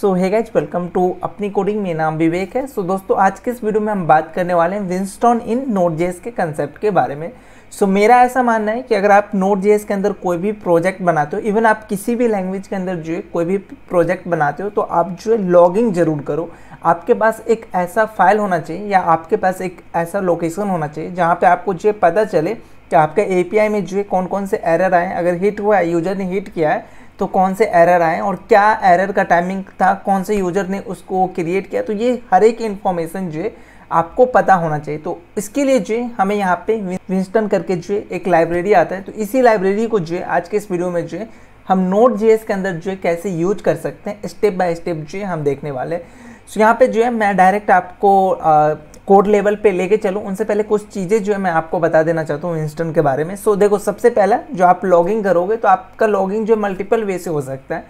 So hey guys, welcome to अपनी coding. मेरा नाम विवेक है। सो दोस्तों, आज के इस वीडियो में हम बात करने वाले हैं विंस्टन इन नोड.जेएस के कंसेप्ट के बारे में। सो मेरा ऐसा मानना है कि अगर आप नोड.जेएस के अंदर कोई भी प्रोजेक्ट बनाते हो, इवन आप किसी भी लैंग्वेज के अंदर जो है कोई भी प्रोजेक्ट बनाते हो, तो आप जो है लॉगिंग जरूर करो। आपके पास एक ऐसा फाइल होना चाहिए या आपके पास एक ऐसा लोकेशन होना चाहिए जहाँ पे आपको जो पता चले कि आपका एपीआई में जो है कौन कौन से एरर आए, अगर हिट हुआ है, यूजर ने हिट किया है तो कौन से एरर आए और क्या एरर का टाइमिंग था, कौन से यूजर ने उसको क्रिएट किया। तो ये हर एक इन्फॉर्मेशन जो है आपको पता होना चाहिए। तो इसके लिए जो है हमें यहाँ पे विंस्टन करके जो है एक लाइब्रेरी आता है। तो इसी लाइब्रेरी को जो है आज के इस वीडियो में जो है हम नोड.जेएस के अंदर जो है कैसे यूज कर सकते हैं, स्टेप बाय स्टेप जो है हम देखने वाले हैं। सो यहाँ पे जो है मैं डायरेक्ट आपको कोड लेवल पे लेके चलूँ, उनसे पहले कुछ चीज़ें जो है मैं आपको बता देना चाहता हूँ विंस्टन के बारे में। सो देखो, सबसे पहला जो आप लॉगिंग करोगे तो आपका लॉगिंग जो मल्टीपल वे से हो सकता है।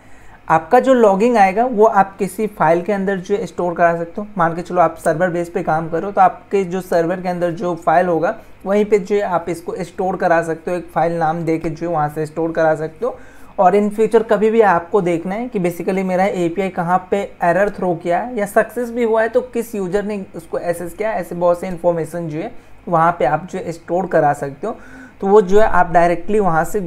आपका जो लॉगिंग आएगा वो आप किसी फाइल के अंदर जो है स्टोर करा सकते हो। मान के चलो आप सर्वर बेस पे काम करो तो आपके जो सर्वर के अंदर जो फाइल होगा वहीं पे जो है आप इसको स्टोर करा सकते हो, एक फाइल नाम दे के जो है वहाँ से स्टोर करा सकते हो। और इन फ्यूचर कभी भी आपको देखना है कि बेसिकली मेरा एपीआई कहाँ पे एरर थ्रो किया है या सक्सेस भी हुआ है तो किस यूजर ने उसको एक्सेस किया, ऐसे बहुत से इन्फॉर्मेशन जो है वहाँ पे आप जो है स्टोर करा सकते हो। तो वो जो है आप डायरेक्टली वहाँ से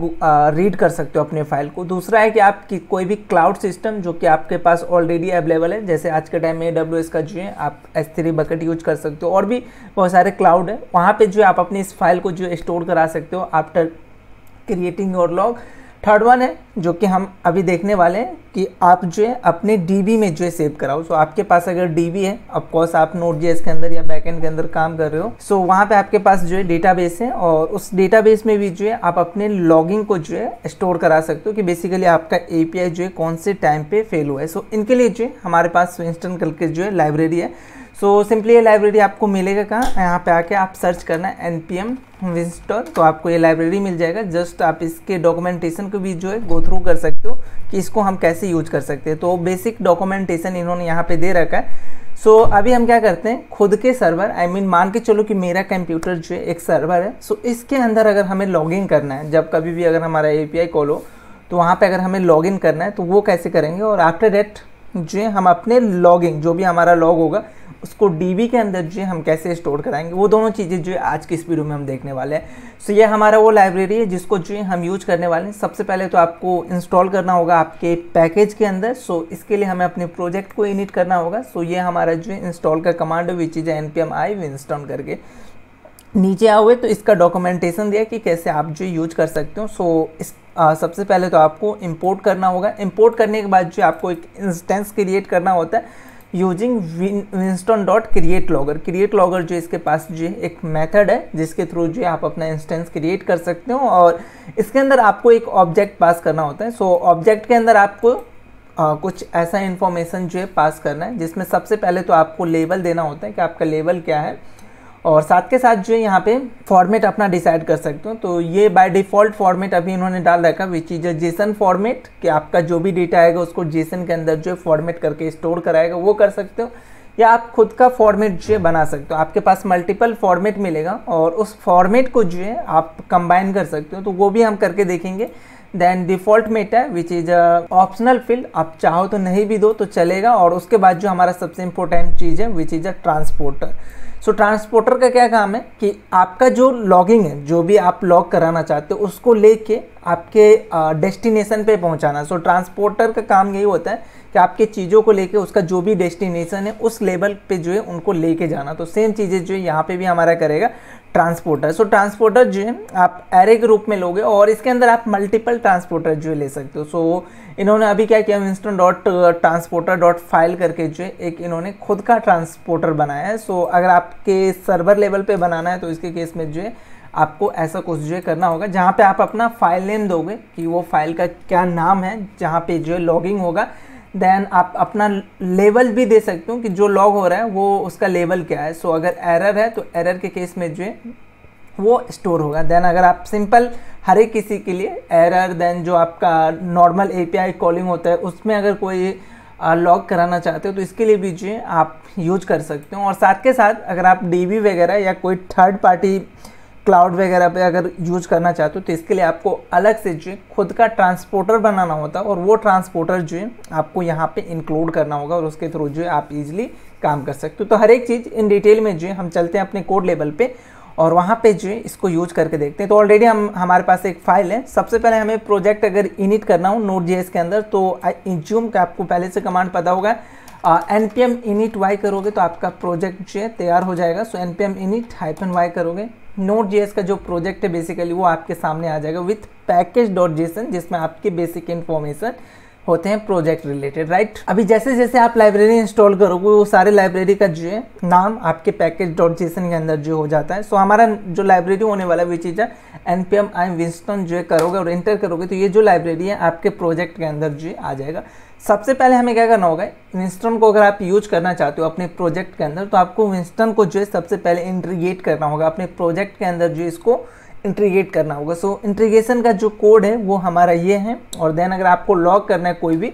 रीड कर सकते हो अपने फाइल को। दूसरा है कि आप कोई भी क्लाउड सिस्टम जो कि आपके पास ऑलरेडी अवेलेबल है, जैसे आज के टाइम में AWS का जो है आप S3 बकेट यूज कर सकते हो, और भी बहुत सारे क्लाउड है, वहाँ पे जो है आप अपनी इस फाइल को जो है स्टोर करा सकते हो after creating your log. Third one है जो कि हम अभी देखने वाले हैं कि आप जो है अपने डीबी में जो है सेव कराओ। सो आपके पास अगर डीबी है, ऑफ कोर्स आप नोड.जेएस के अंदर या बैकएंड के अंदर काम कर रहे हो, सो वहाँ पे आपके पास जो है डेटाबेस है और उस डेटाबेस में भी जो है आप अपने लॉगिंग को जो है स्टोर करा सकते हो कि बेसिकली आपका एपीआई जो है कौन से टाइम पे फेल हुआ है। सो इनके लिए जो है हमारे पास विंस्टन करके जो है लाइब्रेरी है। सो सिंपली ये लाइब्रेरी आपको मिलेगा कहाँ, यहाँ पे आके आप सर्च करना है npm विंस्टन, तो आपको ये लाइब्रेरी मिल जाएगा। जस्ट आप इसके डॉक्यूमेंटेशन को भी जो है गो थ्रू कर सकते हो कि इसको हम कैसे यूज कर सकते हैं। तो बेसिक डॉक्यूमेंटेशन इन्होंने यहाँ पे दे रखा है। सो अभी हम क्या करते हैं, खुद के सर्वर मान के चलो कि मेरा कंप्यूटर जो है एक सर्वर है। सो इसके अंदर अगर हमें लॉगिन करना है, जब कभी भी अगर हमारा एपीआई कॉल हो तो वहाँ पर अगर हमें लॉगिन करना है तो वो कैसे करेंगे, और आफ्टर दैट जो है हम अपने लॉगिंग जो भी हमारा लॉग होगा उसको डीबी के अंदर जो है हम कैसे स्टोर कराएंगे, वो दोनों चीज़ें जो है आज की इस वीडियो में हम देखने वाले हैं। सो ये हमारा वो लाइब्रेरी है जिसको जो है हम यूज करने वाले हैं। सबसे पहले तो आपको इंस्टॉल करना होगा आपके पैकेज के अंदर। सो इसके लिए हमें अपने प्रोजेक्ट को इनिट करना होगा। सो ये हमारा जो है इंस्टॉल का कमांड है, which is npm i Winston करके। नीचे आओगे तो इसका डॉक्यूमेंटेशन दिया कि कैसे आप जो यूज कर सकते हो। सो इस सबसे पहले तो आपको इंपोर्ट करना होगा। इंपोर्ट करने के बाद जो आपको एक इंस्टेंस क्रिएट करना होता है यूजिंग winston.createLogger। क्रिएट लॉगर जो इसके पास जो है एक मेथड है जिसके थ्रू जो है आप अपना इंस्टेंस क्रिएट कर सकते हो, और इसके अंदर आपको एक ऑब्जेक्ट पास करना होता है। सो ऑब्जेक्ट के अंदर आपको कुछ ऐसा इन्फॉर्मेशन जो है पास करना है, जिसमें सबसे पहले तो आपको लेवल देना होता है कि आपका लेवल क्या है, और साथ के साथ जो है यहाँ पे फॉर्मेट अपना डिसाइड कर सकते हो। तो ये बाय डिफ़ॉल्ट फॉर्मेट अभी इन्होंने डाल रखा विच इज जेसन फॉर्मेट, कि आपका जो भी डेटा आएगा उसको जेसन के अंदर जो है फॉर्मेट करके स्टोर कराएगा, वो कर सकते हो, या आप खुद का फॉर्मेट जो है बना सकते हो। आपके पास मल्टीपल फॉर्मेट मिलेगा और उस फॉर्मेट को जो है आप कंबाइन कर सकते हो, तो वो भी हम करके देखेंगे। Then default meta which is optional field, आप चाहो तो नहीं भी दो तो चलेगा। और उसके बाद जो हमारा सबसे इंपॉर्टेंट चीज़ है विच is a transporter. So transporter का क्या काम है कि आपका जो लॉगिंग है, जो भी आप लॉग कराना चाहते हो उसको लेके आपके डेस्टिनेशन पे पहुंचाना। सो ट्रांसपोर्टर का काम यही होता है कि आपके चीज़ों को लेके उसका जो भी डेस्टिनेशन है उस लेवल पे जो है उनको लेके जाना। तो सेम चीज़ें जो है यहाँ पे भी हमारा करेगा ट्रांसपोर्टर। सो ट्रांसपोर्टर जो है आप एरे के रूप में लोगे और इसके अंदर आप मल्टीपल ट्रांसपोर्टर जो है ले सकते हो। सो इन्होंने अभी क्या किया, winston.transporter.file करके जो है एक इन्होंने खुद का ट्रांसपोर्टर बनाया है। सो अगर आपके सर्वर लेवल पे बनाना है तो इसके केस में जो है आपको ऐसा कुछ जो है करना होगा, जहाँ पे आप अपना फाइल नेम दोगे कि वो फाइल का क्या नाम है जहाँ पे जो है लॉगिंग होगा। देन आप अपना लेवल भी दे सकते हो कि जो लॉग हो रहा है वो उसका लेवल क्या है। सो अगर एरर है तो एरर के केस में जो है वो स्टोर होगा। देन अगर आप सिंपल हर एक किसी के लिए एरर, देन जो आपका नॉर्मल एपीआई कॉलिंग होता है उसमें अगर कोई लॉग कराना चाहते हो तो इसके लिए भी जो है आप यूज कर सकते हो। और साथ के साथ अगर आप डीबी वगैरह या कोई थर्ड पार्टी क्लाउड वगैरह पे अगर यूज करना चाहते हो तो इसके लिए आपको अलग से जो है खुद का ट्रांसपोर्टर बनाना होता है और वो ट्रांसपोर्टर जो है आपको यहाँ पे इंक्लूड करना होगा और उसके थ्रू जो है आप इजीली काम कर सकते हो। तो हर एक चीज़ इन डिटेल में जो है हम चलते हैं अपने कोड लेवल पे और वहाँ पे जो है इसको यूज करके देखते हैं। तो ऑलरेडी हमारे पास एक फाइल है। सबसे पहले हमें प्रोजेक्ट अगर इनिट करना हो Node.js के अंदर तो इंज्यूम का आपको पहले से कमांड पता होगा, npm init y करोगे तो आपका प्रोजेक्ट जो है तैयार हो जाएगा। सो npm init -y करोगे, Node.js का जो प्रोजेक्ट है बेसिकली वो आपके सामने आ जाएगा विथ package.json, जिसमें आपके बेसिक इन्फॉर्मेशन होते हैं प्रोजेक्ट रिलेटेड, राइट। अभी जैसे जैसे आप लाइब्रेरी इंस्टॉल करोगे वो सारे लाइब्रेरी का जो है नाम आपके package.json के अंदर जो हो जाता है। सो हमारा जो लाइब्रेरी होने वाला है वो चीज़ है npm i winston जो है करोगे और एंटर करोगे तो ये जो लाइब्रेरी है आपके प्रोजेक्ट के अंदर जो आ जाएगा। सबसे पहले हमें क्या करना होगा, विंस्टन को अगर आप यूज करना चाहते हो अपने प्रोजेक्ट के अंदर तो आपको विंस्टन को जो है सबसे पहले इंटीग्रेट करना होगा अपने प्रोजेक्ट के अंदर, जो इसको इंटीग्रेट करना होगा। सो इंटीग्रेशन का जो कोड है वो हमारा ये है। और देन अगर आपको लॉग करना है कोई भी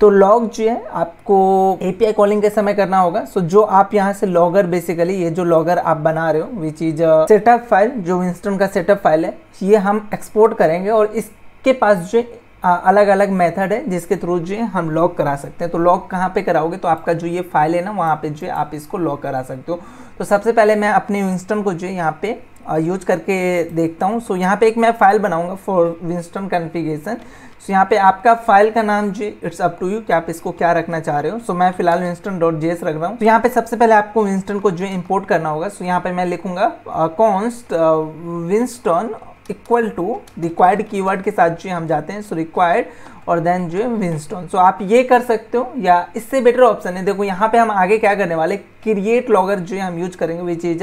तो लॉग जो है आपको API कॉलिंग के समय करना होगा। सो जो आप यहाँ से लॉगर बेसिकली ये जो लॉगर आप बना रहे हो विच इज सेटअप फाइल, जो विंस्टन का सेटअप फाइल है ये हम एक्सपोर्ट करेंगे और इसके पास जो अलग अलग मेथड है जिसके थ्रू जो है हम लॉग करा सकते हैं। तो लॉग कहाँ पे कराओगे, तो आपका जो ये फाइल है ना वहाँ पे जो है आप इसको लॉग करा सकते हो। तो सबसे पहले मैं अपने विंस्टन को जो है यहाँ पे यूज करके देखता हूँ। सो यहाँ पे एक मैं फाइल बनाऊंगा फॉर विंस्टन कॉन्फ़िगरेशन। सो यहाँ पे आपका फाइल का नाम जो इट्स अप टू यू कि आप इसको क्या रखना चाह रहे हो। सो मैं फिलहाल winston.js रख रहा हूँ। तो यहाँ पे सबसे पहले आपको विंस्टन को जो है इंपोर्ट करना होगा। सो यहाँ पे मैं लिखूंगा const winston equal to required keyword के साथ जो हम जाते हैं। सो रिक्वायर्ड और देन जो है विंस्टन। सो आप ये कर सकते हो या इससे बेटर ऑप्शन है, देखो यहाँ पे हम आगे क्या करने वाले, क्रिएट लॉगर जो है हम यूज करेंगे विच इज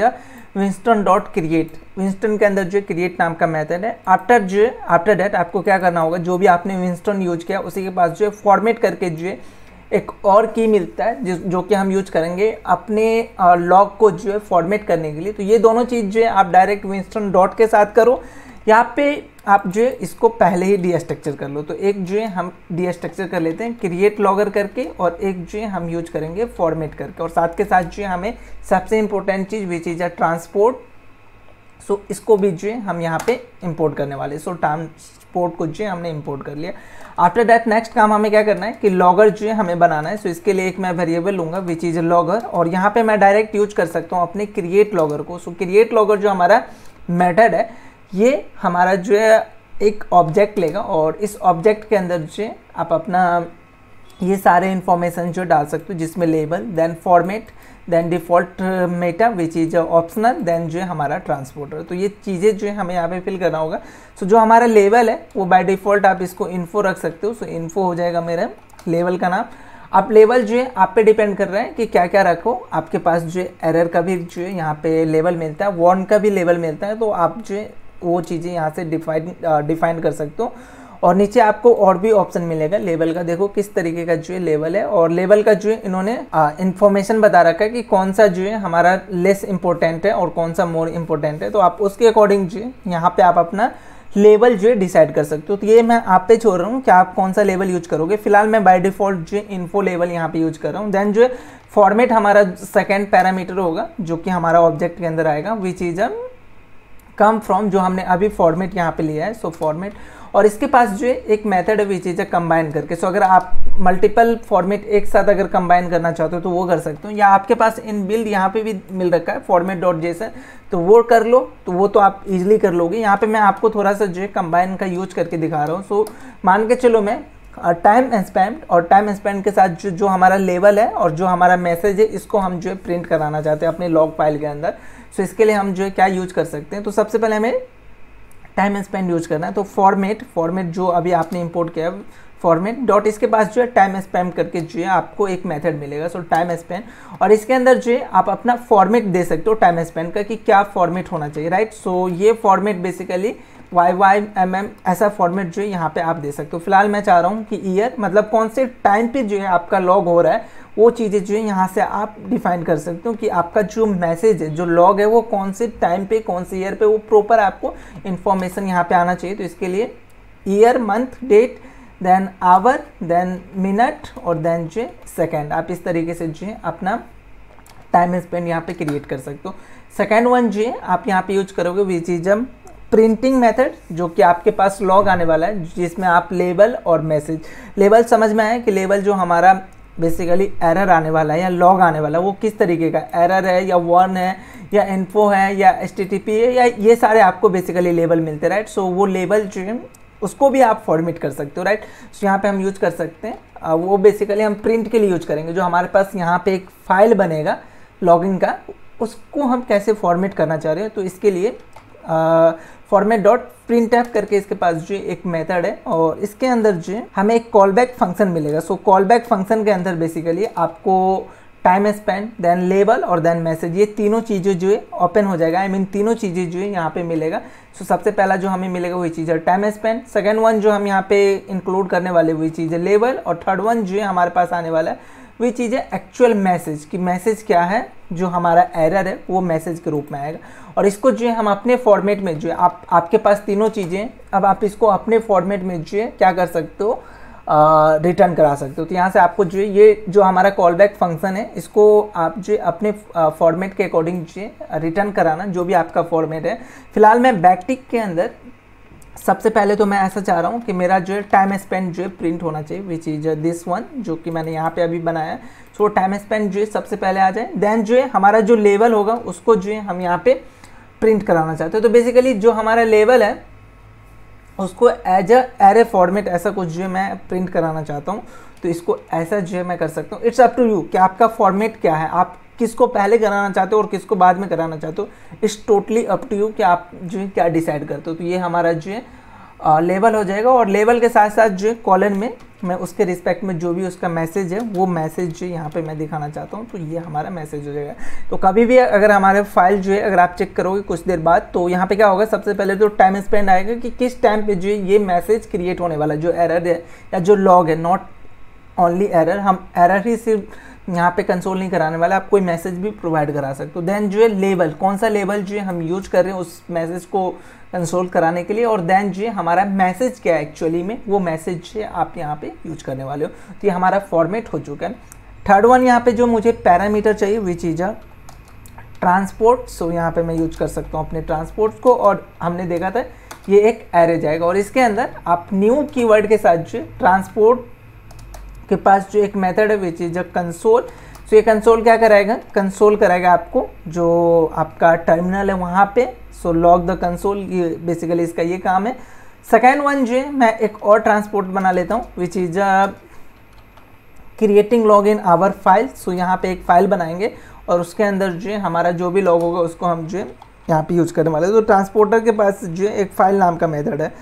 winston.create। विंस्टन के अंदर जो क्रिएट नाम का मेथड है। आफ्टर दैट आपको क्या करना होगा, जो भी आपने विंस्टन यूज किया उसी के पास जो है फॉर्मेट करके जो है एक और की मिलता है जो कि हम यूज करेंगे अपने लॉग को जो है फॉर्मेट करने के लिए। तो ये दोनों चीज़ जो है आप डायरेक्ट विंस्टन डॉट के साथ करो, यहाँ पे आप जो है इसको पहले ही डीस्ट्रक्चर कर लो। तो एक जो है हम डीस्ट्रक्चर कर लेते हैं क्रिएट लॉगर करके और एक जो है हम यूज करेंगे फॉर्मेट करके और साथ के साथ जो है हमें सबसे इंपॉर्टेंट चीज़ which is a transport. So इसको भी जो है हम यहाँ पे इंपोर्ट करने वाले। सो ट्रांसपोर्ट को जो है हमने इंपोर्ट कर लिया। आफ्टर दैट नेक्स्ट काम हमें क्या करना है कि लॉगर जो है हमें बनाना है। सो इसके लिए एक मैं वेरिएबल लूँगा विच इज लॉगर और यहाँ पे मैं डायरेक्ट यूज कर सकता हूँ अपने क्रिएट लॉगर को। सो क्रिएट लॉगर जो हमारा मेथड है ये हमारा जो है एक ऑब्जेक्ट लेगा और इस ऑब्जेक्ट के अंदर जो है आप अपना ये सारे इन्फॉर्मेशन जो डाल सकते हो, जिसमें label, then format, then default meta which is optional, then जो है हमारा ट्रांसपोर्टर। तो ये चीज़ें जो है हमें यहाँ पे फिल करना होगा। सो जो हमारा लेवल है वो बाय डिफ़ॉल्ट आप इसको इन्फो रख सकते हो। सो इन्फो हो जाएगा मेरा लेवल का नाम। आप लेवल जो है आप पे डिपेंड कर रहा है कि क्या क्या रखो। आपके पास जो है एरर का भी जो है यहाँ पे लेवल मिलता है, वार्न का भी लेवल मिलता है, तो आप जो है वो चीज़ें यहाँ से डिफाइन कर सकते हो। और नीचे आपको और भी ऑप्शन मिलेगा लेवल का, देखो किस तरीके का जो है लेवल है। और लेवल का जो है इन्होंने इन्फॉर्मेशन बता रखा है कि कौन सा जो है हमारा लेस इंपॉर्टेंट है और कौन सा मोर इम्पोर्टेंट है। तो आप उसके अकॉर्डिंग जो है यहाँ पे आप अपना लेवल जो है डिसाइड कर सकते हो। तो ये मैं आप पे छोड़ रहा हूँ कि आप कौन सा लेवल यूज करोगे। फिलहाल मैं बाय डिफॉल्ट जो है इन्फो लेवल यहाँ पे यूज कर रहा हूँ। देन जो है फॉर्मेट हमारा सेकेंड पैरामीटर होगा जो कि हमारा ऑब्जेक्ट के अंदर आएगा विच इज कम फ्रॉम, जो हमने अभी फॉर्मेट यहाँ पे लिया है। सो फॉर्मेट और इसके पास जो है एक मेथड है विच इज कंबाइन करके। सो अगर आप मल्टीपल फॉर्मेट एक साथ अगर कंबाइन करना चाहते हो तो वो कर सकते हो, या आपके पास इन बिल्ड यहाँ पे भी मिल रखा है format.json, तो वो कर लो, तो वो तो आप इजीली कर लोगे। यहाँ पे मैं आपको थोड़ा सा जो है कंबाइन का यूज करके दिखा रहा हूँ। सो मान के चलो मैं टाइम स्पेंड और टाइम स्पेंड के साथ जो हमारा लेवल है और जो हमारा मैसेज है इसको हम जो है प्रिंट कराना चाहते हैं अपने लॉग फाइल के अंदर। सो इसके लिए हम जो है क्या यूज कर सकते हैं, तो सबसे पहले हमें टाइम स्पेंड यूज करना है। तो फॉर्मेट जो अभी आपने इंपोर्ट किया फॉर्मेट डॉट, इसके पास जो है टाइम स्पेंड करके जो है आपको एक मेथड मिलेगा। सो टाइम स्पेंड और इसके अंदर जो है आप अपना फॉर्मेट दे सकते हो टाइम स्पेंड का कि क्या फॉर्मेट होना चाहिए, राइट। सो ये फॉर्मेट बेसिकली YYMM ऐसा फॉर्मेट जो है यहाँ पे आप दे सकते हो। फिलहाल मैं चाह रहा हूँ कि ईयर, मतलब कौन से टाइम पे जो है आपका लॉग हो रहा है वो चीज़ें जो है यहाँ से आप डिफाइन कर सकते हो कि आपका जो मैसेज है, जो लॉग है वो कौन से टाइम पे, कौन से ईयर पे, वो प्रॉपर आपको इन्फॉर्मेशन यहाँ पे आना चाहिए। तो इसके लिए year, month, date, then hour, then minute और देन जो है सेकेंड, आप इस तरीके से जो है अपना टाइम स्पेंड यहाँ पे क्रिएट कर सकते हो। सेकेंड वन जो है आप यहाँ पे यूज करोगे विच इज प्रिंटिंग मेथड, जो कि आपके पास लॉग आने वाला है जिसमें आप लेबल और मैसेज, लेबल समझ में आया कि लेबल जो हमारा बेसिकली एरर आने वाला है या लॉग आने वाला है वो किस तरीके का एरर है, या वन है या इन्फो है या HTTP है, या ये सारे आपको बेसिकली लेबल मिलते हैं, राइट। सो वो लेबल जो है उसको भी आप फॉर्मेट कर सकते हो, राइट। सो यहाँ पे हम यूज कर सकते हैं, वो बेसिकली हम प्रिंट के लिए यूज करेंगे। जो हमारे पास यहाँ पे एक फाइल बनेगा लॉगिन का, उसको हम कैसे फॉर्मेट करना चाह रहे हो, तो इसके लिए फॉर्मेट डॉट प्रिंट एफ करके इसके पास जो एक मेथड है और इसके अंदर जो है हमें एक कॉल बैक फंक्शन मिलेगा। सो कॉल बैक फंक्शन के अंदर बेसिकली आपको टाइम स्पेंड, देन लेबल और देन मैसेज, ये तीनों चीज़ें जो है ओपन हो जाएगा। आई मीन तीनों चीज़ें जो है यहाँ पे मिलेगा। सो सबसे पहला जो हमें मिलेगा वही चीज़ है टाइम स्पेंड, सेकेंड वन जो हम यहाँ पे इंक्लूड करने वाले वही चीज़ है लेबल, और थर्ड वन जो है हमारे पास आने वाला है वही चीज़ है एक्चुअल मैसेज, कि मैसेज क्या है, जो हमारा एरर है वो मैसेज के रूप में आएगा। और इसको जो है हम अपने फॉर्मेट में जो है आपके पास तीनों चीज़ें, अब आप इसको अपने फॉर्मेट में जो है क्या कर सकते हो, रिटर्न करा सकते हो। तो यहाँ से आपको जो है ये जो हमारा कॉल बैक फंक्शन है इसको आप जो अपने फॉर्मेट के अकॉर्डिंग जो है रिटर्न कराना, जो भी आपका फॉर्मेट है। फिलहाल मैं बैकटिक के अंदर सबसे पहले तो मैं ऐसा चाह रहा हूँ कि मेरा जो है टाइम स्पेंड जो है प्रिंट होना चाहिए, विच इज दिस वन, जो कि मैंने यहाँ पे अभी बनाया है। सो टाइम स्पेंड जो है सबसे पहले आ जाए, देन जो है हमारा जो लेवल होगा उसको जो है हम यहाँ पे प्रिंट कराना चाहते हो। तो बेसिकली जो हमारा लेवल है उसको एज अ एरे फॉर्मेट ऐसा कुछ जो है मैं प्रिंट कराना चाहता हूँ, तो इसको ऐसा जो है मैं कर सकता हूँ। इट्स अप टू यू कि आपका फॉर्मेट क्या है, आप किसको पहले कराना चाहते हो और किसको बाद में कराना चाहते हो। It's totally up to you कि आप जो है क्या डिसाइड करते हो। तो ये हमारा जो है लेवल हो जाएगा, और लेवल के साथ साथ जो है कॉलन में मैं उसके रिस्पेक्ट में जो भी उसका मैसेज है वो मैसेज जो यहाँ पे मैं दिखाना चाहता हूँ, तो ये हमारा मैसेज हो जाएगा। तो कभी भी अगर हमारे फाइल जो है अगर आप चेक करोगे कुछ देर बाद, तो यहाँ पे क्या होगा, सबसे पहले तो टाइम स्पेंड आएगा कि किस टाइम पे जो है ये मैसेज क्रिएट होने वाला, जो एरर है या जो लॉग है, नॉट ओनली एरर, हम एरर ही सिर्फ यहाँ पे कंसोल नहीं कराने वाला, आप कोई मैसेज भी प्रोवाइड करा सकते हो। देन जो है लेबल, कौन सा लेबल जो है हम यूज कर रहे हैं उस मैसेज को कंसोल कराने के लिए, और देन जो है हमारा मैसेज क्या है एक्चुअली में, वो मैसेज जो है आप यहाँ पे यूज करने वाले हो। तो ये हमारा फॉर्मेट हो चुका है। थर्ड वन यहाँ पे जो मुझे पैरामीटर चाहिए विच इज अ ट्रांसपोर्ट। सो यहाँ पे मैं यूज कर सकता हूँ अपने ट्रांसपोर्ट को, और हमने देखा था ये एक एरे जाएगा, और इसके अंदर आप न्यू कीवर्ड के साथ जो ट्रांसपोर्ट के पास जो एक मेथड है विच इज अ कंसोल। सो ये कंसोल क्या कराएगा, कंसोल कराएगा आपको जो आपका टर्मिनल है वहाँ पे। सो लॉग द कंसोल, ये बेसिकली इसका ये काम है। सेकेंड वन जो है मैं एक और ट्रांसपोर्ट बना लेता हूँ which is a creating log in our file. So यहाँ पे एक फाइल बनाएंगे और उसके अंदर जो है हमारा जो भी लॉग होगा उसको हम जो है यहाँ पे यूज करने वाले हैं। तो ट्रांसपोर्टर के पास जो है एक फाइल नाम का मेथड है,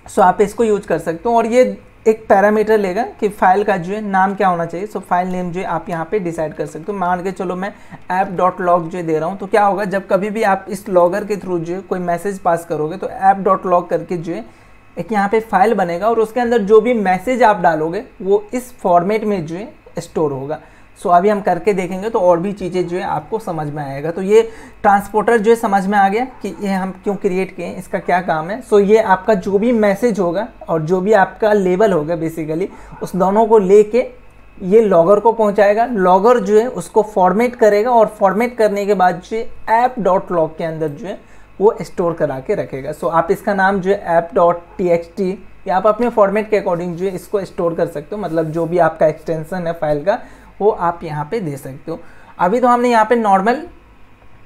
सो आप इसको यूज कर सकते हो, और ये एक पैरामीटर लेगा कि फाइल का जो है नाम क्या होना चाहिए। सो फाइल नेम जो है आप यहाँ पे डिसाइड कर सकते हो। मान के चलो मैं app.log जो दे रहा हूँ, तो क्या होगा जब कभी भी आप इस लॉगर के थ्रू जो है कोई मैसेज पास करोगे तो app.log करके जो है एक यहाँ पे फाइल बनेगा, और उसके अंदर जो भी मैसेज आप डालोगे वो इस फॉर्मेट में जो है स्टोर होगा। सो अभी हम करके देखेंगे तो और भी चीज़ें जो है आपको समझ में आएगा। तो ये ट्रांसपोर्टर जो है समझ में आ गया कि ये हम क्यों क्रिएट किए, इसका क्या काम है। सो ये आपका जो भी मैसेज होगा और जो भी आपका लेबल होगा बेसिकली उस दोनों को लेके ये लॉगर को पहुंचाएगा। लॉगर जो है उसको फॉर्मेट करेगा, और फॉर्मेट करने के बाद जो है app.log के अंदर जो है वो स्टोर करा के रखेगा। सो आप इसका नाम जो है app.txt या आप अपने फॉर्मेट के अकॉर्डिंग जो है इसको स्टोर कर सकते हो, मतलब जो भी आपका एक्सटेंशन है फाइल का वो आप यहाँ पे दे सकते हो। अभी तो हमने यहाँ पे नॉर्मल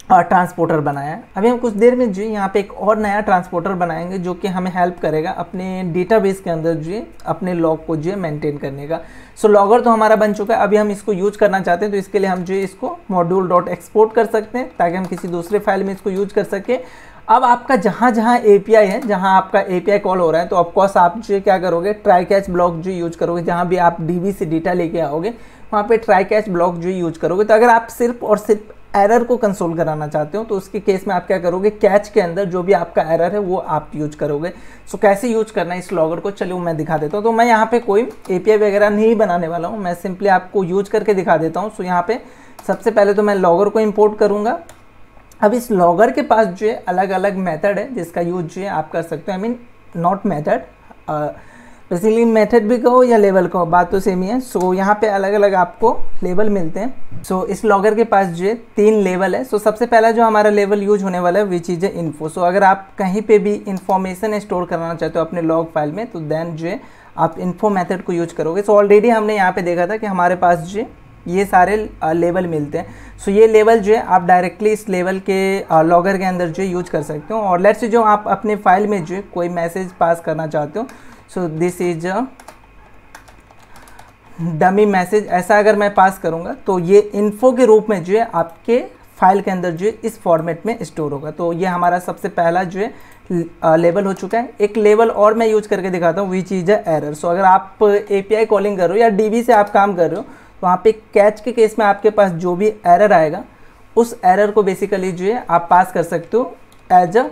ट्रांसपोर्टर बनाया है, अभी हम कुछ देर में जो है यहाँ पे एक और नया ट्रांसपोर्टर बनाएंगे जो कि हमें हेल्प करेगा अपने डेटाबेस के अंदर जो है अपने लॉग को जो है मेंटेन करने का। सो लॉगर तो हमारा बन चुका है, अभी हम इसको यूज करना चाहते हैं, तो इसके लिए हम जो है इसको module.export कर सकते हैं ताकि हम किसी दूसरे फाइल में इसको यूज कर सकें। अब आपका जहाँ जहाँ API है, जहाँ आपका API कॉल हो रहा है, तो ऑफकोर्स आप जो क्या करोगे ट्राई कैच ब्लॉक जो यूज करोगे। जहाँ भी आप DB से डेटा लेके आओगे वहाँ पे ट्राई कैच ब्लॉक जो यूज करोगे। तो अगर आप सिर्फ और सिर्फ एरर को कंसोल कराना चाहते हो तो उसके केस में आप क्या करोगे, कैच के अंदर जो भी आपका एरर है वो आप यूज करोगे। सो कैसे यूज करना है इस लॉगर को, चलिए मैं दिखा देता हूँ। तो मैं यहाँ पे कोई API वगैरह नहीं बनाने वाला हूँ, मैं सिंपली आपको यूज करके दिखा देता हूँ। सो यहाँ पे सबसे पहले तो मैं लॉगर को इम्पोर्ट करूँगा। अब इस लॉगर के पास जो है अलग अलग मेथड है जिसका यूज जो है आप कर सकते हो, I mean not method, basically method भी कहो या लेवल कहो, बात तो सेम ही है। सो यहाँ पे अलग अलग आपको लेवल मिलते हैं। सो इस लॉगर के पास जो है 3 लेवल है। सो सबसे पहला जो हमारा लेवल यूज होने वाला है विच इज़ इन्फो। सो अगर आप कहीं पे भी इंफॉर्मेशन स्टोर करना चाहते हो अपने लॉग फाइल में, तो देन जो है आप इन्फो मेथड को यूज करोगे। सो ऑलरेडी हमने यहाँ पे देखा था कि हमारे पास जो है ये सारे लेवल मिलते हैं। सो ये लेवल जो है आप डायरेक्टली इस लेवल के लॉगर के अंदर जो है यूज कर सकते हो। और लेट्स से जो आप अपने फाइल में जो है कोई मैसेज पास करना चाहते हो, so this is a dummy message, ऐसा अगर मैं पास करूँगा तो ये इन्फो के रूप में जो है आपके फाइल के अंदर जो है इस फॉर्मेट में स्टोर होगा। तो ये हमारा सबसे पहला जो है लेवल हो चुका है। एक लेवल और मैं यूज करके दिखाता हूँ विच इज अ एरर। सो अगर आप API कॉलिंग कर रहे हो या DB से आप काम कर रहे हो, तो वहाँ पे कैच के केस में आपके पास जो भी एरर आएगा उस एरर को बेसिकली जो है आप पास कर सकते हो एज अ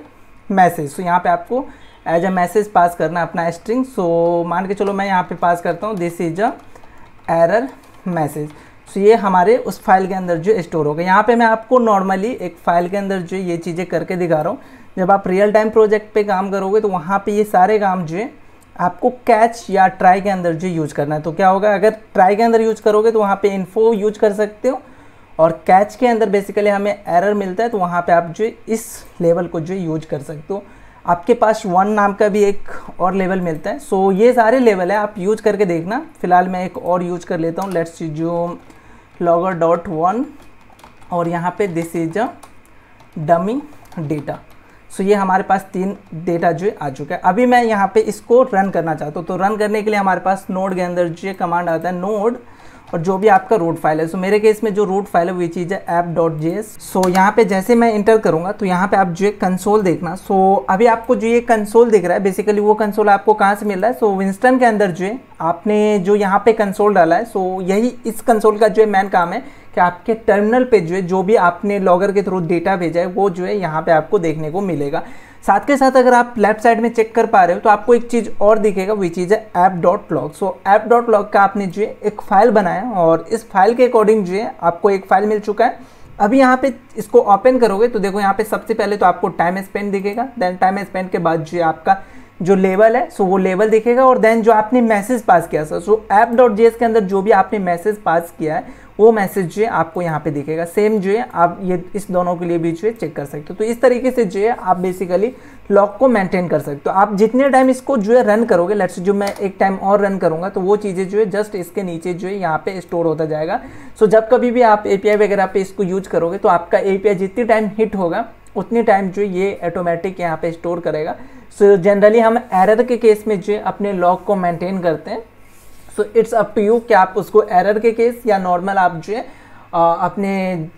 मैसेज। सो यहाँ पे आपको एज अ मैसेज पास करना अपना स्ट्रिंग। सो मान के चलो मैं यहाँ पे पास करता हूँ this is a error message. So ये हमारे उस फाइल के अंदर जो स्टोर होगा। यहाँ पे मैं आपको नॉर्मली एक फाइल के अंदर जो ये चीज़ें करके दिखा रहा हूँ। जब आप रियल टाइम प्रोजेक्ट पे काम करोगे तो वहाँ पे ये सारे काम जो है आपको कैच या ट्राई के अंदर जो यूज करना है। तो क्या होगा, अगर ट्राई के अंदर यूज करोगे तो वहाँ पे इन्फो यूज कर सकते हो, और कैच के अंदर बेसिकली हमें एरर मिलता है तो वहाँ पे आप जो इस लेवल को जो यूज कर सकते हो। आपके पास 1 नाम का भी एक और लेवल मिलता है। सो ये सारे लेवल है, आप यूज करके देखना। फिलहाल मैं एक और यूज कर लेता हूँ, लेट्स जो logger.1 और यहाँ पे this is a dummy data. So ये हमारे पास 3 डेटा जो है आ चुका है। अभी मैं यहाँ पे इसको रन करना चाहता हूँ, तो रन करने के लिए हमारे पास नोड के अंदर जो कमांड आता है नोड और जो भी आपका रूट फाइल है। सो मेरे केस में जो रूट फाइल है वो चीज़ है app.js। सो यहाँ पे जैसे मैं इंटर करूँगा तो यहाँ पे आप जो है कंसोल देखना। सो अभी आपको जो ये कंसोल दिख रहा है बेसिकली वो कंसोल आपको कहाँ से मिल रहा है। सो विंस्टन के अंदर जो है आपने जो यहाँ पे कंसोल डाला है, सो यही इस कंसोल का जो है मेन काम है कि आपके टर्मिनल पे जो है जो भी आपने लॉगर के थ्रू डेटा भेजा है वो जो है यहाँ पे आपको देखने को मिलेगा। साथ के साथ अगर आप लेफ्ट साइड में चेक कर पा रहे हो तो आपको एक चीज़ और दिखेगा which is app.log। So app.log का आपने जो है एक फाइल बनाया और इस फाइल के अकॉर्डिंग जो है आपको एक फाइल मिल चुका है। अभी यहाँ पे इसको ओपन करोगे तो देखो यहाँ पे सबसे पहले तो आपको टाइम स्पेंड दिखेगा, देन टाइम स्पेंड के बाद जो आपका जो लेवल है सो वो लेवल दिखेगा, और देन जो आपने मैसेज पास किया सो app.js के अंदर जो भी आपने मैसेज पास किया है वो मैसेज जो है आपको यहाँ पे दिखेगा। सेम जो है आप ये इस दोनों के लिए भी जो है चेक कर सकते हो। तो इस तरीके से जो है आप बेसिकली लॉग को मेंटेन कर सकते हो। आप जितने टाइम इसको जो है रन करोगे, लेट्स जो मैं एक टाइम और रन करूँगा तो वो चीज़ें जो है जस्ट इसके नीचे जो है यहाँ पे स्टोर होता जाएगा। सो जब कभी भी आप API वगैरह पे इसको यूज करोगे तो आपका API जितनी टाइम हिट होगा उतनी टाइम जो ये ऑटोमेटिक यहाँ पे स्टोर करेगा। सो जनरली हम एरर के केस में जो है अपने लॉग को मेंटेन करते हैं। So it's up to you कि आप उसको एरर के केस या नॉर्मल आप जो है अपने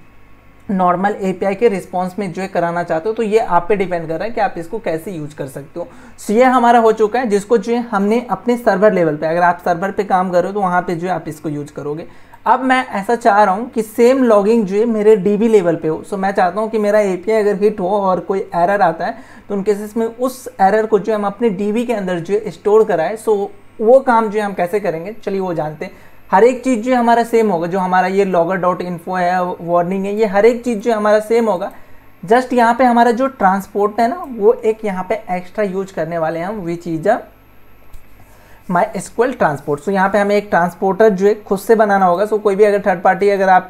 नॉर्मल API के रिस्पॉन्स में जो है कराना चाहते हो, तो ये आप पे डिपेंड कर रहा है कि आप इसको कैसे यूज कर सकते हो। सो ये हमारा हो चुका है जिसको जो है हमने अपने सर्वर लेवल पे, अगर आप सर्वर पे काम कर रहे हो तो वहाँ पे जो है आप इसको यूज करोगे। अब मैं ऐसा चाह रहा हूँ कि सेम लॉगिंग जो है मेरे DB लेवल पे हो। सो मैं चाहता हूँ कि मेरा API अगर हिट हो और कोई एरर आता है तो उन केसेस में उस एरर को जो हम अपने DB के अंदर जो है स्टोर कराए। सो वो काम जो है हम कैसे करेंगे, चलिए वो जानते हैं। हर एक चीज़ जो हमारा सेम होगा, जो हमारा ये logger.info है, वार्निंग है, ये हर एक चीज़ जो हमारा सेम होगा। जस्ट यहाँ पे हमारा जो ट्रांसपोर्ट है ना वो एक यहाँ पे एक्स्ट्रा यूज करने वाले हैं हम, which is a MySQL transport. So यहाँ पे हमें एक ट्रांसपोर्टर जो है खुद से बनाना होगा। सो कोई भी अगर थर्ड पार्टी अगर आप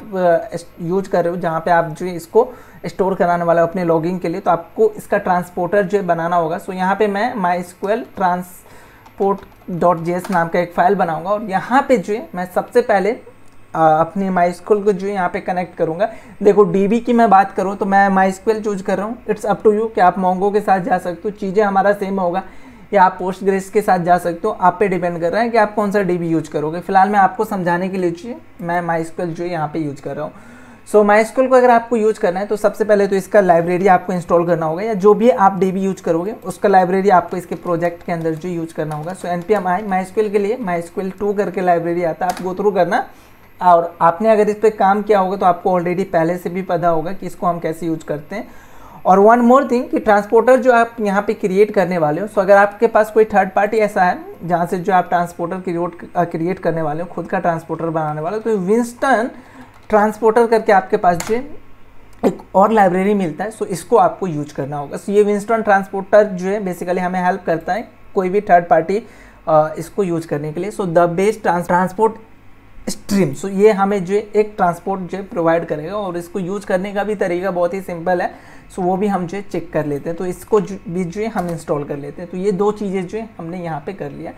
यूज कर रहे हो जहाँ पे आप जो है इसको स्टोर कराने वाले हो अपने लॉगिंग के लिए, तो आपको इसका ट्रांसपोर्टर जो है बनाना होगा। सो यहाँ पे मैं MySQL transport.js नाम का एक फाइल बनाऊंगा और यहाँ पे जो है मैं सबसे पहले अपने MySQL को जो है यहाँ पे कनेक्ट करूँगा। देखो DB की मैं बात करूँ तो मैं MySQL चूज कर रहा हूँ। इट्स अप टू यू कि आप Mongo के साथ जा सकते हो, चीज़ें हमारा सेम होगा, या आप Postgres के साथ जा सकते हो। आप पे डिपेंड कर रहा है कि आप कौन सा DB यूज करोगे। फिलहाल मैं आपको समझाने के लिए मैं MySQL जो है यहाँ पे यूज कर रहा हूँ। सो MySQL को अगर आपको यूज करना है तो सबसे पहले तो इसका लाइब्रेरी आपको इंस्टॉल करना होगा, या जो भी आप DB यूज करोगे उसका लाइब्रेरी आपको इसके प्रोजेक्ट के अंदर जो यूज करना होगा। सो npm MySQL के लिए MySQL 2 करके लाइब्रेरी आता है, आप गो थ्रू करना। और आपने अगर इस पर काम किया होगा तो आपको ऑलरेडी पहले से भी पता होगा कि इसको हम कैसे यूज करते हैं। और वन मोर थिंग कि ट्रांसपोर्टर जो आप यहाँ पे क्रिएट करने वाले हो, सो अगर आपके पास कोई थर्ड पार्टी ऐसा है जहाँ से जो आप ट्रांसपोर्टर क्रिएट करने वाले हो, खुद का ट्रांसपोर्टर बनाने वाले हो, तो विंस्टन ट्रांसपोर्टर करके आपके पास जो एक और लाइब्रेरी मिलता है। सो इसको आपको यूज करना होगा। सो ये विंस्टन ट्रांसपोर्टर जो है बेसिकली हमें हेल्प करता है कोई भी थर्ड पार्टी इसको यूज करने के लिए। So the base transport stream, so ये हमें जो एक ट्रांसपोर्ट जो प्रोवाइड करेगा और इसको यूज करने का भी तरीका बहुत ही सिंपल है। सो वो भी हम जो चेक कर लेते हैं, तो इसको भी जो हम इंस्टॉल कर लेते हैं। तो ये दो चीज़ें जो हमने यहाँ पे कर लिया।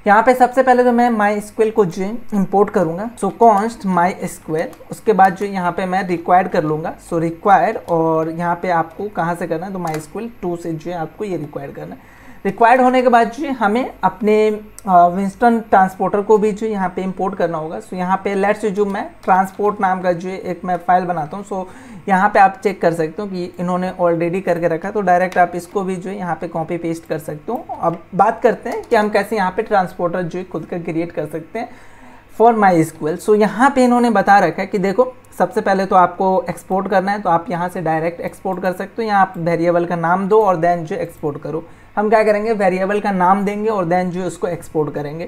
यहाँ पे सबसे पहले तो मैं MySQL को जो इंपोर्ट करूँगा। सो कॉन्स्ट MySQL, उसके बाद जो यहाँ पे मैं रिक्वायर्ड कर लूँगा। सो रिक्वायर्ड, और यहाँ पे आपको कहाँ से करना है, तो MySQL 2 से जो है आपको ये रिक्वायर्ड करना है। रिक्वायर्ड होने के बाद जो हमें अपने विंस्टन ट्रांसपोर्टर को भी जो यहाँ पे इंपोर्ट करना होगा। सो यहाँ पे लेट्स जो मैं ट्रांसपोर्ट नाम का जो एक मैं फाइल बनाता हूँ। सो यहाँ पे आप चेक कर सकते हो कि इन्होंने ऑलरेडी करके रखा है, तो डायरेक्ट आप इसको भी जो है यहाँ पे कॉपी पेस्ट कर सकते हो। अब बात करते हैं कि हम कैसे यहाँ पे ट्रांसपोर्टर जो है खुद का क्रिएट कर सकते हैं फॉर MySQL। सो यहाँ पे इन्होंने बता रखा है कि देखो सबसे पहले तो आपको एक्सपोर्ट करना है, तो आप यहाँ से डायरेक्ट एक्सपोर्ट कर सकते हो। यहाँ आप वेरिएबल का नाम दो और देन जो एक्सपोर्ट करो। हम क्या करेंगे, वेरिएबल का नाम देंगे और देन जो उसको एक्सपोर्ट करेंगे।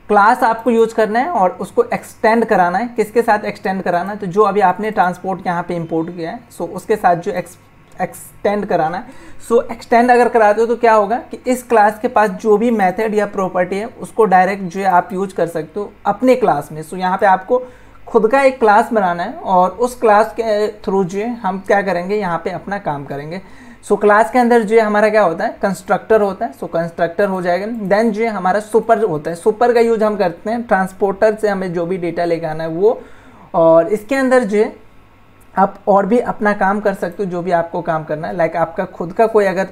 क्लास आपको यूज करना है और उसको एक्सटेंड कराना है। किसके साथ एक्सटेंड कराना है, तो जो अभी आपने ट्रांसपोर्ट यहाँ पे इंपोर्ट किया है, सो उसके साथ जो एक्सटेंड कराना है। सो एक्सटेंड अगर कराते हो तो क्या होगा कि इस क्लास के पास जो भी मेथड या प्रॉपर्टी है उसको डायरेक्ट जो है आप यूज कर सकते हो अपने क्लास में। सो यहाँ पे आपको खुद का एक क्लास बनाना है और उस क्लास के थ्रू जो है हम क्या करेंगे, यहाँ पे अपना काम करेंगे। सो क्लास के अंदर जो है हमारा क्या होता है, कंस्ट्रक्टर होता है। सो कंस्ट्रक्टर हो जाएगा। देन जो है हमारा सुपर होता है। सुपर का यूज हम करते हैं ट्रांसपोर्टर से हमें जो भी डेटा लेकर आना है वो, और इसके अंदर जो है आप और भी अपना काम कर सकते हो जो भी आपको काम करना है। लाइक आपका खुद का कोई अगर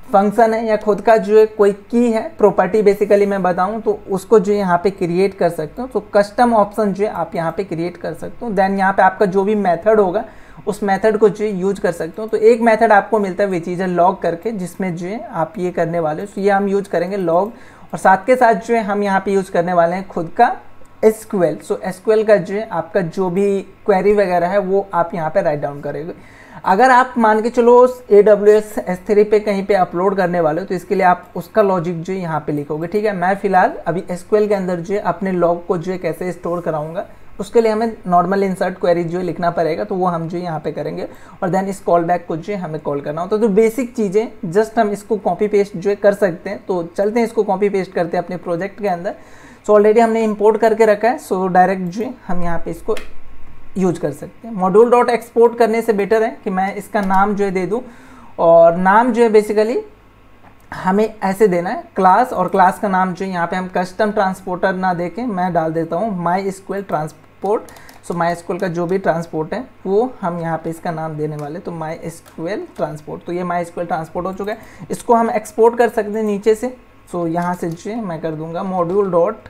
फंक्शन है या खुद का जो है कोई की है, प्रॉपर्टी बेसिकली मैं बताऊं, तो उसको जो यहाँ पे क्रिएट कर सकते हो। तो कस्टम ऑप्शन जो है आप यहाँ पे क्रिएट कर सकते हो। देन यहाँ पे आपका जो भी मेथड होगा उस मेथड को जो यूज कर सकते हो। तो एक मेथड आपको मिलता है विच इज लॉग करके, जिसमें जो है आप ये करने वाले हो। तो ये हम यूज करेंगे लॉग, और साथ के साथ जो है हम यहाँ पे यूज करने वाले हैं खुद का SQL। सो SQL का जो है आपका जो भी क्वेरी वगैरह है वो आप यहाँ पे राइट डाउन करेंगे। अगर आप मान के चलो AWS S3 पे कहीं पे अपलोड करने वाले हो, तो इसके लिए आप उसका लॉजिक जो है यहाँ पे लिखोगे। ठीक है, मैं फिलहाल अभी SQL के अंदर जो है अपने लॉग को जो है कैसे स्टोर कराऊंगा, उसके लिए हमें नॉर्मल इंसर्ट क्वेरी जो है लिखना पड़ेगा। तो वो हम जो यहाँ पे करेंगे, और देन इस कॉल बैक को जो है हमें कॉल करना होता है। तो बेसिक चीज़ें जस्ट हम इसको कॉपी पेस्ट जो है कर सकते हैं। तो चलते हैं इसको कॉपी पेस्ट करते हैं अपने प्रोजेक्ट के अंदर। सो ऑलरेडी हमने इंपोर्ट करके रखा है। सो डायरेक्ट जो है हम यहाँ पे इसको यूज कर सकते हैं। मॉड्यूल डॉट एक्सपोर्ट करने से बेटर है कि मैं इसका नाम जो है दे दूँ, और नाम जो है बेसिकली हमें ऐसे देना है क्लास, और क्लास का नाम जो है यहाँ पे हम कस्टम ट्रांसपोर्टर ना दे के मैं डाल देता हूँ MySQL ट्रांसपोर्ट। सो MySQL का जो भी ट्रांसपोर्ट है वो हम यहाँ पे इसका नाम देने वाले, तो MySQL ट्रांसपोर्ट। तो ये MySQL ट्रांसपोर्ट हो चुका है। इसको हम एक्सपोर्ट कर सकते हैं नीचे से। सो यहाँ से जो है मैं कर दूंगा मॉड्यूल डॉट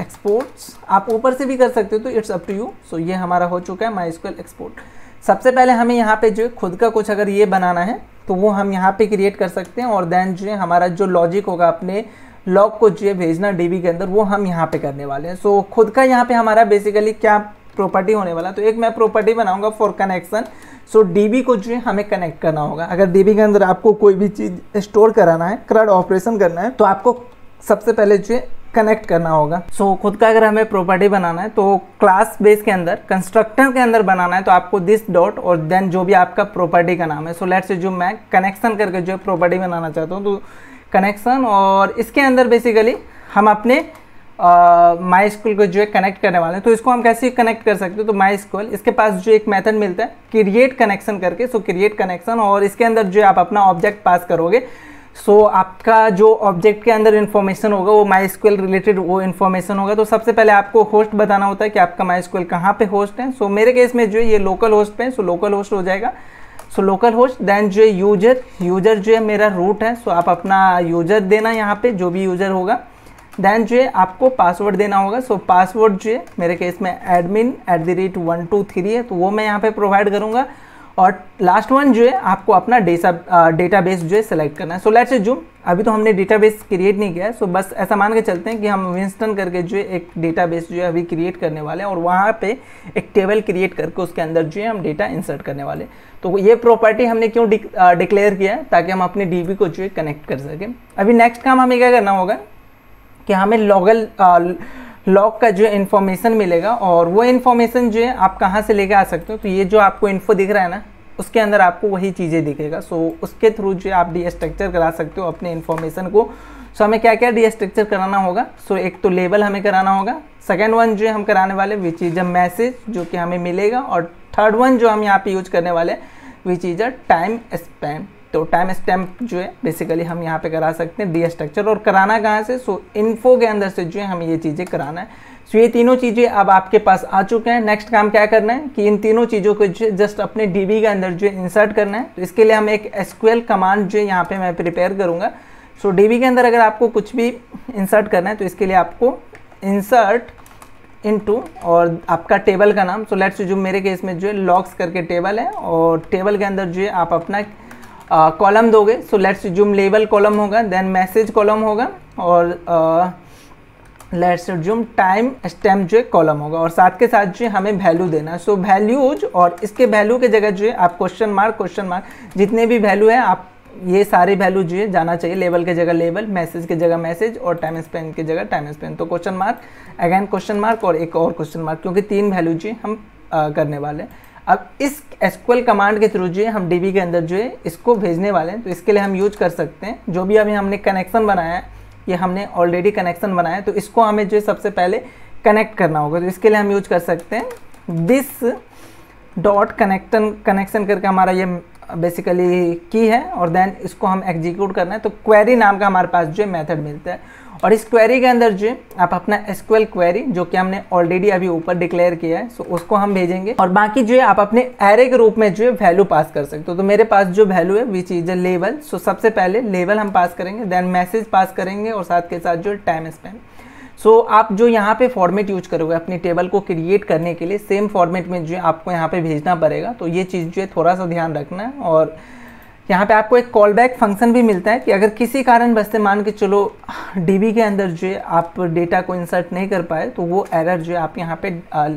एक्सपोर्ट्स। आप ऊपर से भी कर सकते हो, तो इट्स अप टू यू। सो ये हमारा हो चुका है MySQL एक्सपोर्ट। सबसे पहले हमें यहाँ पे जो है खुद का कुछ अगर ये बनाना है तो वो हम यहाँ पे क्रिएट कर सकते हैं, और देन जो है हमारा जो लॉजिक होगा अपने लॉग को जो है भेजना DB के अंदर, वो हम यहाँ पे करने वाले हैं। सो खुद का यहाँ पे हमारा बेसिकली क्या प्रॉपर्टी होने वाला, तो एक मैं प्रॉपर्टी बनाऊंगा फॉर कनेक्शन। सो DB को जो है हमें कनेक्ट करना होगा। अगर DB के अंदर आपको कोई भी चीज़ स्टोर कराना है, CRUD ऑपरेशन करना है, तो आपको सबसे पहले जो है कनेक्ट करना होगा। सो खुद का अगर हमें प्रॉपर्टी बनाना है तो क्लास बेस के अंदर कंस्ट्रक्टर के अंदर बनाना है, तो आपको दिस डॉट और देन जो भी आपका प्रॉपर्टी का नाम है। सो लेट्स से जो मैं कनेक्शन करके जो प्रॉपर्टी बनाना चाहता हूँ, तो कनेक्शन, और इसके अंदर बेसिकली हम अपने MySQL को जो है कनेक्ट करने वाले हैं। तो इसको हम कैसे कनेक्ट कर सकते हैं, तो MySQL इसके पास जो एक मेथड मिलता है क्रिएट कनेक्शन करके। सो क्रिएट कनेक्शन, और इसके अंदर जो है आप अपना ऑब्जेक्ट पास करोगे। सो आपका जो ऑब्जेक्ट के अंदर इन्फॉर्मेशन होगा वो MySQL रिलेटेड वो इन्फॉर्मेशन होगा। तो सबसे पहले आपको होस्ट बताना होता है कि आपका MySQL कहाँ पे होस्ट है। सो मेरे केस में जो है ये लोकल होस्ट पे है, सो लोकल होस्ट हो जाएगा। सो लोकल होस्ट, देन जो है यूजर जो है मेरा रूट है। सो आप अपना यूजर देना यहाँ पे, जो भी यूजर होगा। देन जो है आपको पासवर्ड देना होगा। सो पासवर्ड जो है मेरे केस में admin@123 है, तो वो मैं यहाँ पे प्रोवाइड करूँगा। और लास्ट वन जो है आपको अपना डेटाबेस जो है सेलेक्ट करना है। सो लेट्स अज्यूम अभी तो हमने डेटाबेस क्रिएट नहीं किया है। सो बस ऐसा मान के चलते हैं कि हम विंस्टन करके जो है एक डेटाबेस जो है अभी क्रिएट करने वाले हैं, और वहाँ पे एक टेबल क्रिएट करके उसके अंदर जो है हम डेटा इंसर्ट करने वाले। तो ये प्रॉपर्टी हमने क्यों डिक्लेयर किया है, ताकि हम अपने DB को जो है कनेक्ट कर सकें। अभी नेक्स्ट काम हमें क्या करना होगा कि हमें लॉग का जो इन्फॉर्मेशन मिलेगा, और वो इन्फॉर्मेशन जो है आप कहाँ से लेके आ सकते हो। तो ये जो आपको इन्फो दिख रहा है ना, उसके अंदर आपको वही चीज़ें दिखेगा। सो उसके थ्रू जो आप डीस्ट्रक्चर करा सकते हो अपने इन्फॉर्मेशन को। सो हमें क्या क्या डीस्ट्रक्चर कराना होगा। सो एक तो लेबल हमें कराना होगा, सेकेंड वन जो हम कराने वाले विच इज अ मैसेज जो कि हमें मिलेगा, और थर्ड वन जो हम यहाँ पे यूज करने वाले विच इज अ टाइम स्पैन। तो टाइम स्टैम्प जो है बेसिकली हम यहाँ पे करा सकते हैं डी स्ट्रक्चर। और कराना कहाँ से, सो इन्फो के अंदर से जो है हमें ये चीज़ें कराना है। सो ये तीनों चीज़ें अब आपके पास आ चुके हैं। नेक्स्ट काम क्या करना है कि इन तीनों चीज़ों को जस्ट अपने डीबी के अंदर जो है इंसर्ट करना है। तो इसके लिए हम एक एसक्यूएल कमांड जो है यहाँ पे मैं प्रिपेयर करूँगा। सो डीबी के अंदर अगर आपको कुछ भी इंसर्ट करना है तो इसके लिए आपको इंसर्ट इनटू और आपका टेबल का नाम, सो लेट्स जो मेरे केस में जो है लॉग्स करके टेबल है, और टेबल के अंदर जो है आप अपना कॉलम दोगे। So let's zoom label column होगा, देन मैसेज कॉलम होगा, और लेट्स जूम टाइम स्टैम्प जो है कॉलम होगा, और साथ के साथ जो है हमें वैल्यू देना है। सो वैल्यूज, और इसके वैल्यू के जगह जो है आप क्वेश्चन मार्क जितने भी वैल्यू है आप ये सारे वैल्यू जो है जाना चाहिए। लेबल के जगह लेबल, मैसेज के जगह मैसेज, और टाइम स्पेन की जगह टाइम स्पेन। तो question mark, again question mark, और एक और क्वेश्चन मार्क, क्योंकि 3 वैल्यू जो है हम करने वाले हैं। अब इस एसक्यूएल कमांड के थ्रू जो है हम डीबी के अंदर जो है इसको भेजने वाले हैं। तो इसके लिए हम यूज कर सकते हैं जो भी अभी हमने कनेक्शन बनाया है, ये हमने ऑलरेडी कनेक्शन बनाया है, तो इसको हमें जो है सबसे पहले कनेक्ट करना होगा। तो इसके लिए हम यूज कर सकते हैं दिस डॉट कनेक्शन करके हमारा ये बेसिकली की है, और देन इसको हम एग्जीक्यूट करना है। तो क्वेरी नाम का हमारे पास जो है मेथड मिलता है, और इस क्वेरी के अंदर जो है आप अपना एसक्यूएल क्वेरी जो कि हमने ऑलरेडी अभी ऊपर डिक्लेयर किया है, सो उसको हम भेजेंगे, और बाकी जो है आप अपने एरे के रूप में जो है वैल्यू पास कर सकते हो। तो मेरे पास जो वैल्यू है विच इज अ लेवल, सो सबसे पहले लेवल हम पास करेंगे, देन मैसेज पास करेंगे, और साथ के साथ जो है टाइम स्पेन। सो आप जो यहाँ पे फॉर्मेट यूज करोगे अपनी टेबल को क्रिएट करने के लिए, सेम फॉर्मेट में जो है आपको यहाँ पे भेजना पड़ेगा। तो ये चीज़ जो है थोड़ा सा ध्यान रखना है। और यहाँ पे आपको एक कॉल बैक फंक्शन भी मिलता है कि अगर किसी कारण बसते मान के चलो डीबी के अंदर जो है आप डेटा को इंसर्ट नहीं कर पाए, तो वो एरर जो है आप यहाँ पे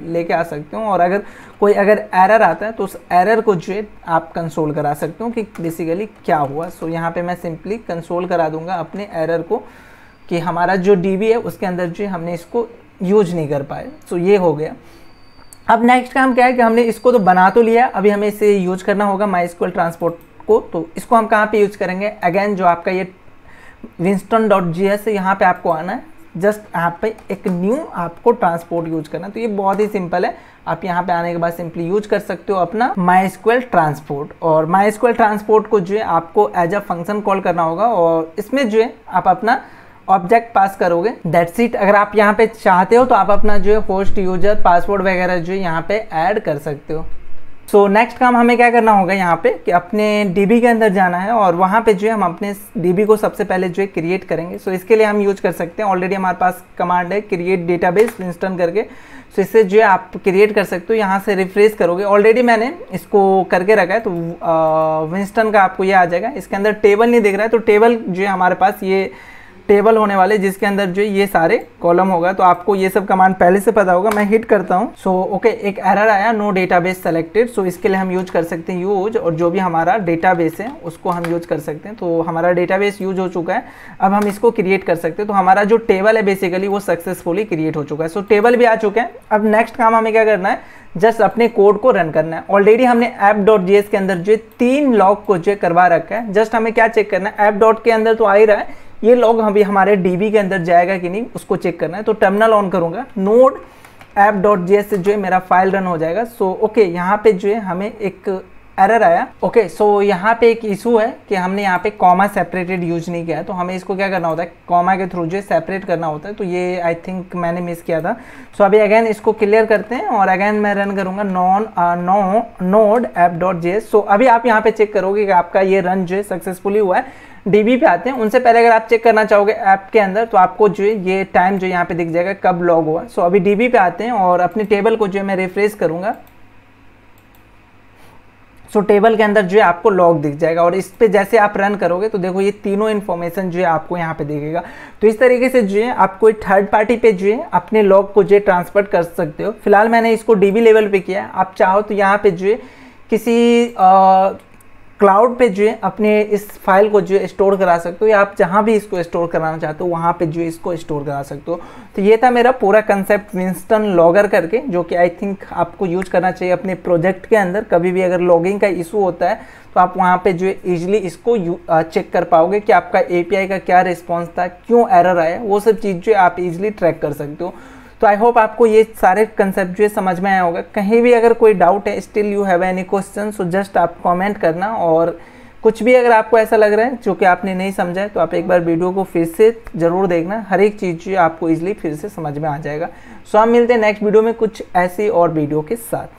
लेके आ सकते हो, और अगर कोई एरर आता है तो उस एरर को जो है आप कंसोल करा सकते हो कि बेसिकली क्या हुआ। सो यहाँ पे मैं सिंपली कंसोल करा दूंगा अपने एरर को कि हमारा जो डीबी है उसके अंदर जो हमने इसको यूज नहीं कर पाए। सो ये हो गया। अब नेक्स्ट काम क्या है कि हमने इसको तो बना तो लिया, अभी हमें इसे यूज करना होगा माइस्क्यूएल ट्रांसपोर्ट को। तो इसको हम कहाँ पे यूज करेंगे, अगेन जो आपका ये winston.js है यहाँ पे आपको आना है, जस्ट यहाँ पे एक न्यू आपको ट्रांसपोर्ट यूज करना है। तो ये बहुत ही सिंपल है, आप यहाँ पे आने के बाद सिंपली यूज कर सकते हो अपना माइस्क्यूएल ट्रांसपोर्ट। और माइस्क्यूएल ट्रांसपोर्ट को जो है आपको एज अ फंक्शन कॉल करना होगा, और इसमें जो है आप अपना ऑब्जेक्ट पास करोगे, दैट्स इट। अगर आप यहाँ पे चाहते हो तो आप अपना जो है होस्ट यूजर पासवर्ड वगैरह जो है यहाँ पे ऐड कर सकते हो। सो नेक्स्ट काम हमें क्या करना होगा यहाँ पे कि अपने डीबी के अंदर जाना है, और वहाँ पे जो है हम अपने डीबी को सबसे पहले जो है क्रिएट करेंगे। सो इसके लिए हम यूज कर सकते हैं, ऑलरेडी हमारे पास कमांड है क्रिएट डेटाबेस विंस्टन करके। सो इससे जो है आप क्रिएट कर सकते हो, यहाँ से रिफ्रेश करोगे, ऑलरेडी मैंने इसको करके रखा है, तो विंस्टन का आपको ये आ जाएगा। इसके अंदर टेबल नहीं दिख रहा है, तो टेबल जो है हमारे पास ये टेबल होने वाले जिसके अंदर जो ये सारे कॉलम होगा। तो आपको ये सब कमांड पहले से पता होगा, मैं हिट करता हूँ। सो ओके, एक एरर आया नो डेटाबेस सेलेक्टेड। सो इसके लिए हम यूज कर सकते हैं यूज, और जो भी हमारा डेटाबेस है उसको हम यूज कर सकते हैं। तो हमारा डेटाबेस यूज हो चुका है, अब हम इसको क्रिएट कर सकते हैं। तो हमारा जो टेबल है बेसिकली वो सक्सेसफुली क्रिएट हो चुका है। सो टेबल भी आ चुके हैं। अब नेक्स्ट काम हमें क्या करना है, जस्ट अपने कोड को रन करना है। ऑलरेडी हमने app.js के अंदर जो 3 लॉग को जो करवा रखा है, जस्ट हमें क्या चेक करना है, ऐप डॉट के अंदर तो आ ही रहा है, ये लॉग अभी हमारे डीबी के अंदर जाएगा कि नहीं उसको चेक करना है। तो टर्मिनल ऑन करूंगा, नोड app.js से जो है मेरा फाइल रन हो जाएगा। सो ओके, यहाँ पे जो है हमें एक एरर आया। ओके, सो यहाँ पे एक इशू है कि हमने यहाँ पे कॉमा सेपरेटेड यूज नहीं किया है, तो हमें इसको क्या करना होता है, कॉमा के थ्रू जो है सेपरेट करना होता है। तो ये आई थिंक मैंने मिस किया था। सो अभी अगेन इसको क्लियर करते हैं, और अगेन मैं रन करूँगा नोड app.js। सो अभी आप यहाँ पे चेक करोगे कि आपका ये रन जो है सक्सेसफुली हुआ है। डीबी पे आते हैं, उनसे पहले अगर आप चेक करना चाहोगे ऐप के अंदर, तो आपको जो है ये टाइम जो यहाँ पे दिख जाएगा कब लॉग हुआ। सो अभी डीबी पे आते हैं, और अपनी टेबल को जो है मैं रिफ्रेश करूँगा। सो टेबल के अंदर जो है आपको लॉग दिख जाएगा, और इस पे जैसे आप रन करोगे तो देखो ये तीनों इन्फॉर्मेशन जो है आपको यहाँ पे दिखेगा। तो इस तरीके से जो है आप कोई थर्ड पार्टी पे जो है अपने लॉग को जो है ट्रांसफर कर सकते हो। फिलहाल मैंने इसको डीबी लेवल पे किया है, आप चाहो तो यहाँ पे जो है किसी क्लाउड पे जो है अपने इस फाइल को जो है स्टोर करा सकते हो, या आप जहाँ भी इसको स्टोर कराना चाहते हो वहाँ पे जो है इसको स्टोर करा सकते हो। तो ये था मेरा पूरा कंसेप्ट विंस्टन लॉगर करके, जो कि आई थिंक आपको यूज करना चाहिए अपने प्रोजेक्ट के अंदर। कभी भी अगर लॉगिंग का इशू होता है तो आप वहाँ पे जो है ईजिली इसको चेक कर पाओगे कि आपका एपीआई का क्या रिस्पॉन्स था, क्यों एरर आया, वो सब चीज़ जो है आप इजीली ट्रैक कर सकते हो। तो आई होप आपको ये सारे कंसेप्ट जो है समझ में आया होगा। कहीं भी अगर कोई डाउट है, still you have any question, so just आप कमेंट करना। और कुछ भी अगर आपको ऐसा लग रहा है जो कि आपने नहीं समझा है तो आप एक बार वीडियो को फिर से ज़रूर देखना, हर एक चीज़ जो है आपको ईजिली फिर से समझ में आ जाएगा। सो हम मिलते हैं नेक्स्ट वीडियो में कुछ ऐसी और वीडियो के साथ।